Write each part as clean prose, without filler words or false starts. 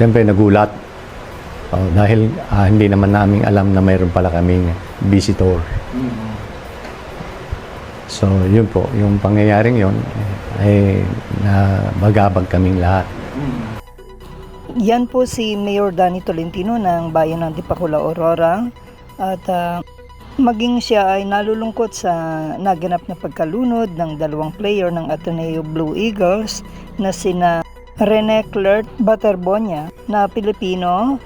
Siyempre nagulat. Dahil hindi naman namin alam na mayroon pala kaming visitor. So, yun po, yung pangyayaring yun, ay nabagabag kaming lahat. Yan po si Mayor Danny Tolentino ng Bayan ng Dipakula, Aurora. At maging siya ay nalulungkot sa naganap na pagkalunod ng dalawang player ng Ateneo Blue Eagles na sina Rene Clerc Baterbonia na Pilipino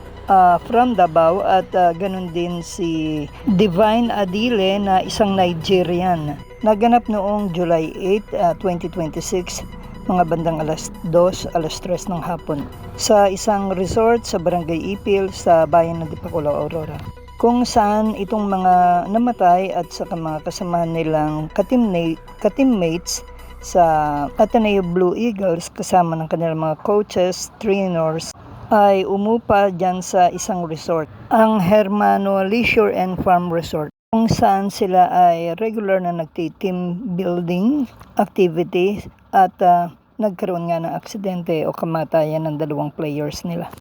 from Davao at ganun din si Divine Adile na isang Nigerian. Naganap noong July 8, 2026, mga bandang alas 2, alas 3 ng hapon sa isang resort sa Barangay Ipil sa Bayan ng Dipakula, Aurora, kung saan itong mga namatay at saka mga kasamahan nilang ka-teammates sa Ateneo Blue Eagles kasama ng kanilang mga coaches, trainers, ay umupa dyan sa isang resort, ang Hermano Leisure and Farm Resort, kung saan sila ay regular na nagti-team building activity at nagkaroon nga ng aksidente o kamatayan ng dalawang players nila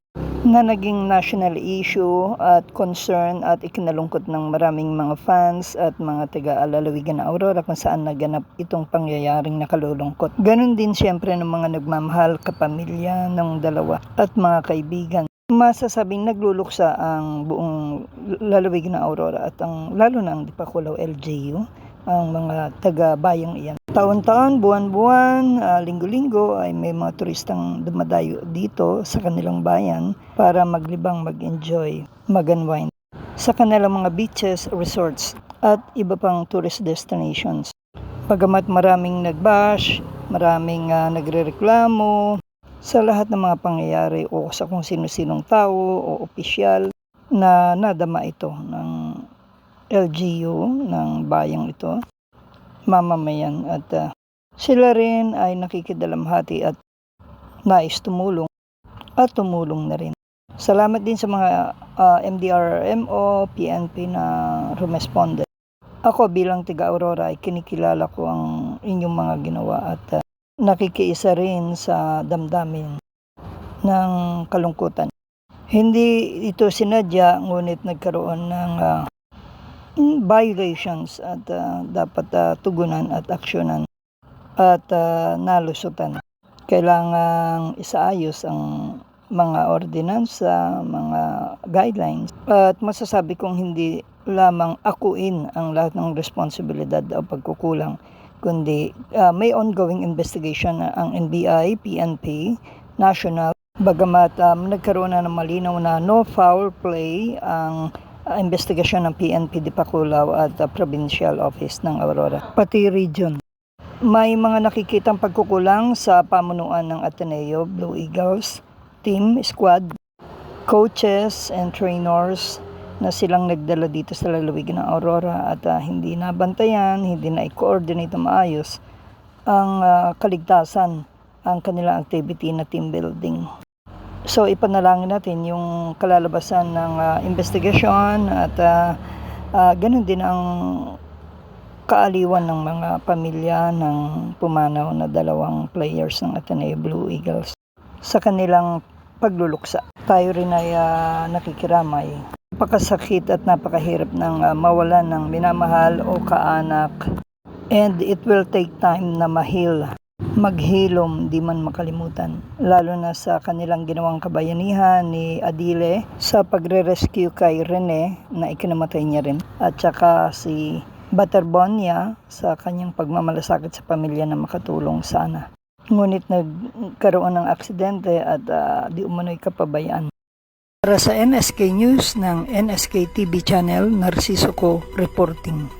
na naging national issue at concern at ikinalungkot ng maraming mga fans at mga taga-lalawigan ng Aurora kung saan naganap itong pangyayaring nakalulungkot. Ganon din siyempre ng mga nagmamahal kapamilya ng dalawa at mga kaibigan. Masasabing nagluluksa ang buong lalawigan ng Aurora at lalo na ang Dipakulaw LGU, ang mga taga-bayang iyan. Taon-taon, buwan-buwan, linggo-linggo ay may mga turistang dumadayo dito sa kanilang bayan para maglibang, mag-enjoy, mag-unwind sa kanilang mga beaches, resorts at iba pang tourist destinations. Bagamat maraming nagbash, maraming nagrereklamo sa lahat ng mga pangyayari o sa kung sino-sinong tao o opisyal na nadama ito ng LGU ng bayang ito, mamamayan, at sila rin ay nakikidalamhati at nais tumulong at tumulong na rin. Salamat din sa mga MDRMO, PNP na rumesponde. Ako bilang taga Aurora ay kinikilala ko ang inyong mga ginawa at nakikiisa rin sa damdamin ng kalungkutan. Hindi ito sinadya, ngunit nagkaroon ng violations at dapat tugunan at aksyonan at nalusutan. Kailangang isaayos ang mga ordinansa, mga guidelines, at masasabi kong hindi lamang akuin ang lahat ng responsibilidad o pagkukulang, kundi may ongoing investigation ang NBI, PNP, national, bagamat nagkaroon na ng malinaw na no foul play ang investigasyon ng PNP Dipakulaw at Provincial Office ng Aurora, pati region. May mga nakikitang pagkukulang sa pamunuan ng Ateneo Blue Eagles team, squad, coaches and trainers na silang nagdala dito sa lalawigan ng Aurora at hindi nabantayan, hindi na i-coordinate na maayos ang kaligtasan, ang kanilang activity na team building. So ipanalangin natin yung kalalabasan ng investigasyon at ganun din ang kaaliwan ng mga pamilya ng pumanaw na dalawang players ng Ateneo Blue Eagles sa kanilang pagluluksa. Tayo rin ay nakikiramay. Napakasakit at napakahirap ng mawalan ng minamahal o kaanak, and it will take time na maghilom, di man makalimutan, lalo na sa kanilang ginawang kabayanihan ni Adile sa pagre-rescue kay Rene na ikinamatay niya rin, at saka si Baterbonia sa kanyang pagmamalasakit sa pamilya na makatulong sana. Ngunit nagkaroon ng aksidente at di umano'y kapabayaan. Para sa NSK News ng NSK TV Channel, Narciso Co reporting.